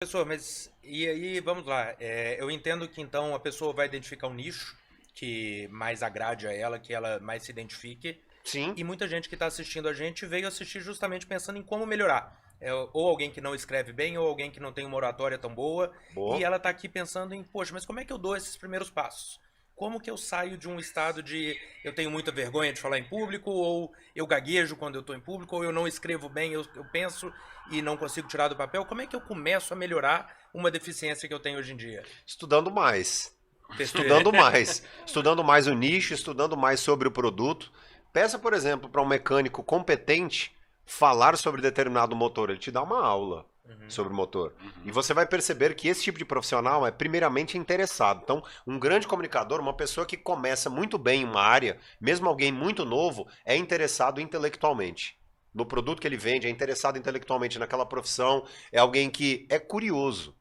Professor, mas e aí, vamos lá. Eu entendo que então a pessoa vai identificar um nicho que mais agrade a ela, que ela mais se identifique. Sim, E muita gente que está assistindo a gente veio assistir justamente pensando em como melhorar. Ou alguém que não escreve bem, ou alguém que não tem uma oratória tão boa. E boa. ela está aqui pensando em, poxa, mas como é que eu dou esses primeiros passos? Como que eu saio de um estado de eu tenho muita vergonha de falar em público, ou eu gaguejo quando eu estou em público, ou eu não escrevo bem, eu penso e não consigo tirar do papel? Como é que eu começo a melhorar uma deficiência que eu tenho hoje em dia? Estudando mais. Perce- Estudando mais. Estudando mais o nicho, estudando mais sobre o produto. Peça, por exemplo, para um mecânico competente falar sobre determinado motor. Ele te dá uma aula Uhum. sobre o motor. E você vai perceber que esse tipo de profissional é primeiramente interessado. Então, um grande comunicador, uma pessoa que começa muito bem em uma área, mesmo alguém muito novo, é interessado intelectualmente. No produto que ele vende, é interessado intelectualmente naquela profissão, é alguém que é curioso.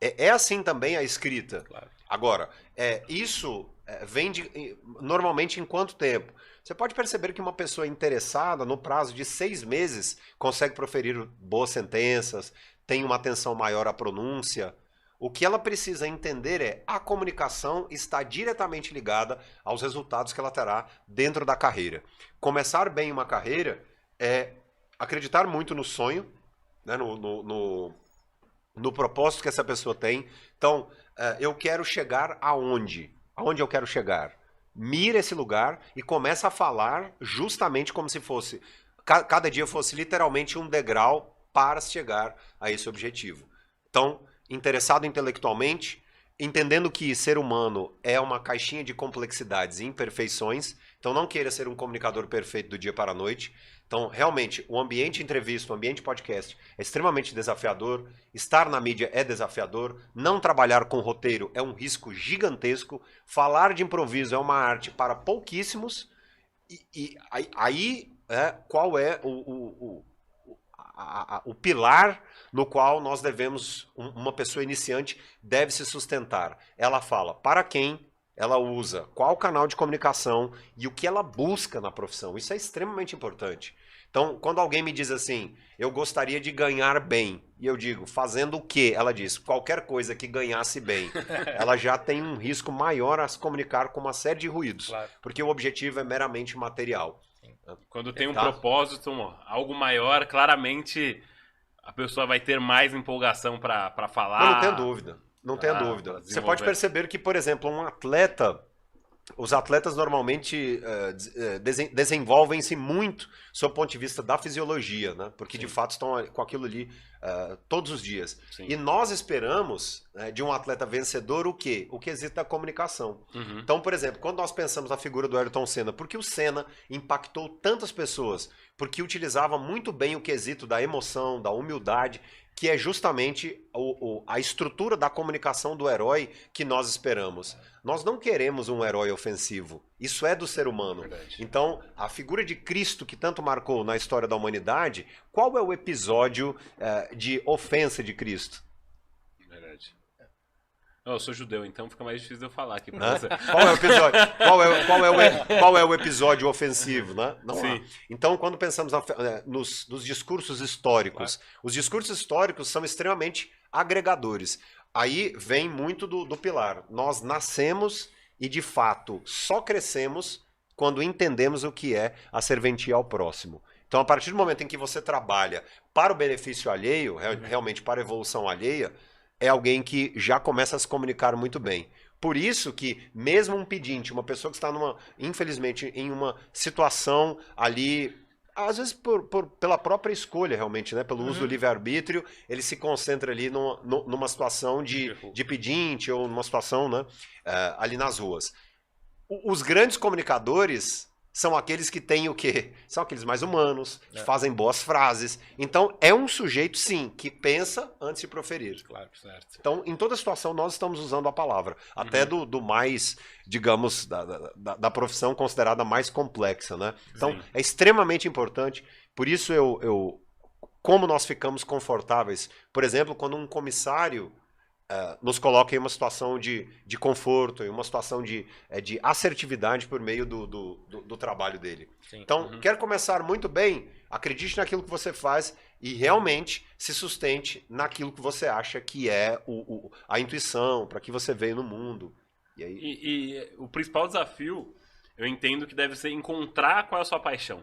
É assim também a escrita. Claro. Agora, isso vem normalmente em quanto tempo? Você pode perceber que uma pessoa interessada, no prazo de 6 meses, consegue proferir boas sentenças, tem uma atenção maior à pronúncia. O que ela precisa entender é a comunicação está diretamente ligada aos resultados que ela terá dentro da carreira. Começar bem uma carreira é acreditar muito no sonho, né, no propósito que essa pessoa tem. Então, eu quero chegar aonde? Aonde eu quero chegar? Mira esse lugar e começa a falar justamente como se fosse, cada dia fosse literalmente um degrau para chegar a esse objetivo. Então, interessado intelectualmente, entendendo que ser humano é uma caixinha de complexidades e imperfeições, então não queira ser um comunicador perfeito do dia para a noite. Então, realmente, o ambiente entrevista, o ambiente podcast é extremamente desafiador. Estar na mídia é desafiador. Não trabalhar com roteiro é um risco gigantesco. Falar de improviso é uma arte para pouquíssimos. Qual é o pilar no qual nós devemos, uma pessoa iniciante deve se sustentar? Ela fala para quem ela usa, qual canal de comunicação e o que ela busca na profissão. Isso é extremamente importante. Então, quando alguém me diz assim, eu gostaria de ganhar bem, e eu digo, fazendo o quê? Ela diz, qualquer coisa que ganhasse bem. Ela já tem um risco maior a se comunicar com uma série de ruídos, Claro. porque o objetivo é meramente material. Quando tem um Tá? propósito, algo maior, claramente a pessoa vai ter mais empolgação para Mas não tenha falar, dúvida. Não tenha para dúvida. Você pode desenvolver. perceber que, por exemplo, um atleta, os atletas normalmente desenvolvem-se muito sob o ponto de vista da fisiologia, né? Porque de Sim. fato estão com aquilo ali todos os dias. Sim. E nós esperamos de um atleta vencedor o quê? O quesito da comunicação. Uhum. Então, por exemplo, quando nós pensamos na figura do Ayrton Senna, por que o Senna impactou tantas pessoas? Porque utilizava muito bem o quesito da emoção, da humildade, que é justamente a estrutura da comunicação do herói que nós esperamos. Nós não queremos um herói ofensivo. Isso é do ser humano. Verdade. Então, a figura de Cristo que tanto marcou na história da humanidade, qual é o episódio de ofensa de Cristo? Verdade. Eu sou judeu, então fica mais difícil de eu falar aqui pra Né? você. Qual é o episódio? Qual é o episódio ofensivo, né? Não há. Sim. Então, quando pensamos nos discursos históricos, os discursos históricos são extremamente agregadores. Aí vem muito do pilar. Nós nascemos e, de fato, só crescemos quando entendemos o que é a serventia ao próximo. Então, a partir do momento em que você trabalha para o benefício alheio, realmente para a evolução alheia, é alguém que já começa a se comunicar muito bem. Por isso que, mesmo um pedinte, uma pessoa que está infelizmente, em uma situação ali, às vezes pela própria escolha, realmente, né? Pelo uso do livre-arbítrio, ele se concentra ali numa situação de pedinte ou numa situação, né, ali nas ruas. Os grandes comunicadores são aqueles que têm o quê? São aqueles mais humanos, que fazem boas frases. Então, é um sujeito, sim, que pensa antes de proferir. Claro. Certo. Então, em toda situação, nós estamos usando a palavra. Até do mais, digamos, da profissão considerada mais complexa, né? Então, Sim. é extremamente importante. Por isso, como nós ficamos confortáveis. Por exemplo, quando um comissário nos coloca em uma situação de conforto, em uma situação de assertividade por meio do trabalho dele. Sim. Então, quer começar muito bem? Acredite naquilo que você faz e realmente se sustente naquilo que você acha que é a intuição, para que você veio no mundo. E aí... E o principal desafio, eu entendo que deve ser encontrar qual é a sua paixão.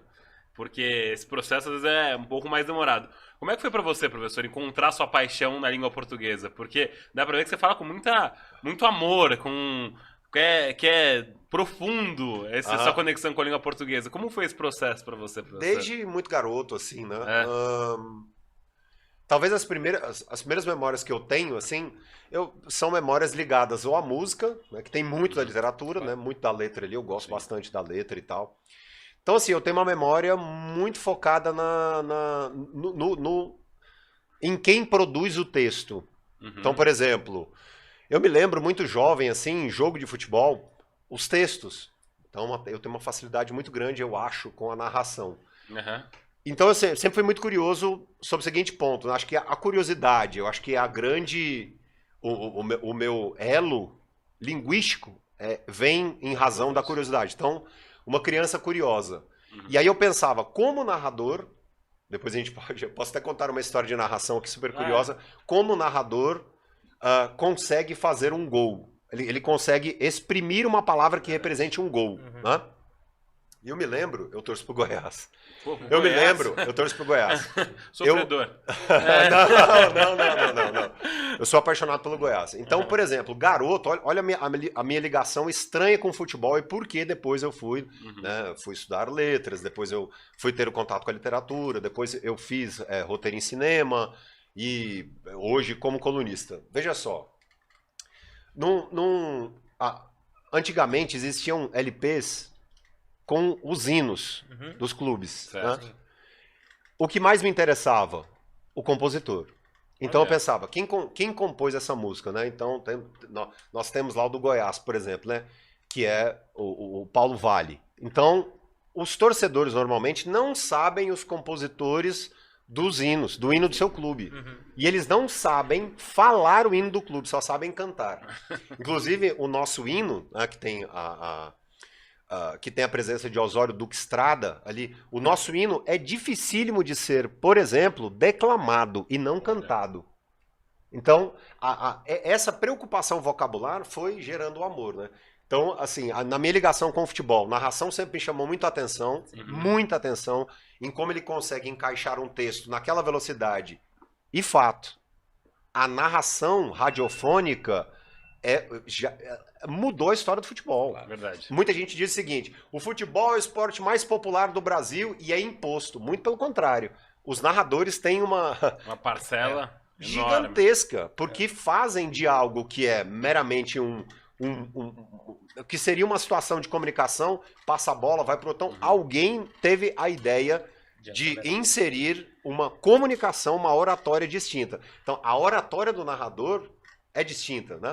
Porque esse processo às vezes é um pouco mais demorado. Como é que foi pra você, professor, encontrar sua paixão na língua portuguesa? Porque dá pra ver que você fala com muito amor, que é profundo essa sua conexão com a língua portuguesa. Como foi esse processo pra você, professor? Desde muito garoto, assim, né? Talvez as primeiras memórias que eu tenho, assim, são memórias ligadas ou à música, né, que tem muito da literatura, né? Muito da letra ali, eu gosto bastante da letra e tal. Então, assim, eu tenho uma memória muito focada em quem produz o texto. Então, por exemplo, eu me lembro muito jovem, assim, em jogo de futebol, os textos. Então, eu tenho uma facilidade muito grande, eu acho, com a narração. Então, eu sempre fui muito curioso sobre o seguinte ponto. Eu acho que a curiosidade, eu acho que a grande... O meu elo linguístico vem em razão da curiosidade. Então... Uma criança curiosa. E aí eu pensava, como narrador, depois eu posso até contar uma história de narração aqui super curiosa, como o narrador consegue fazer um gol. Ele consegue exprimir uma palavra que represente um gol. Né? E eu me lembro, eu torço pro Goiás. Pô, eu me lembro, eu torço pro Goiás. Sofredor. Não. Eu sou apaixonado pelo Goiás. Então, por exemplo, garoto, olha a minha ligação estranha com o futebol e por que depois eu fui, né, fui estudar letras, depois eu fui ter o contato com a literatura, depois eu fiz roteiro em cinema e hoje como colunista. Veja só, antigamente existiam LPs com os hinos dos clubes. Né? O que mais me interessava? O compositor. Então eu pensava, quem compôs essa música? Né? Então nós temos lá o do Goiás, por exemplo, né? Que é o Paulo Vale. Então os torcedores normalmente não sabem os compositores dos hinos, do hino do seu clube. E eles não sabem falar o hino do clube, só sabem cantar. Inclusive o nosso hino, né, que tem que tem a presença de Osório Duque Estrada ali, o nosso hino é dificílimo de ser, por exemplo, declamado e não cantado. Então, essa preocupação vocabular foi gerando o amor, né? Então, assim, na minha ligação com o futebol, narração sempre me chamou muita atenção em como ele consegue encaixar um texto naquela velocidade. E fato, a narração radiofônica mudou a história do futebol. Verdade. Muita gente diz o seguinte, o futebol é o esporte mais popular do Brasil e é imposto. Muito pelo contrário. Os narradores têm uma parcela gigantesca, porque fazem de algo que é meramente que seria uma situação de comunicação, passa a bola, vai pro botão. Alguém teve a ideia de inserir uma comunicação, uma oratória distinta. Então, a oratória do narrador é distinta, né?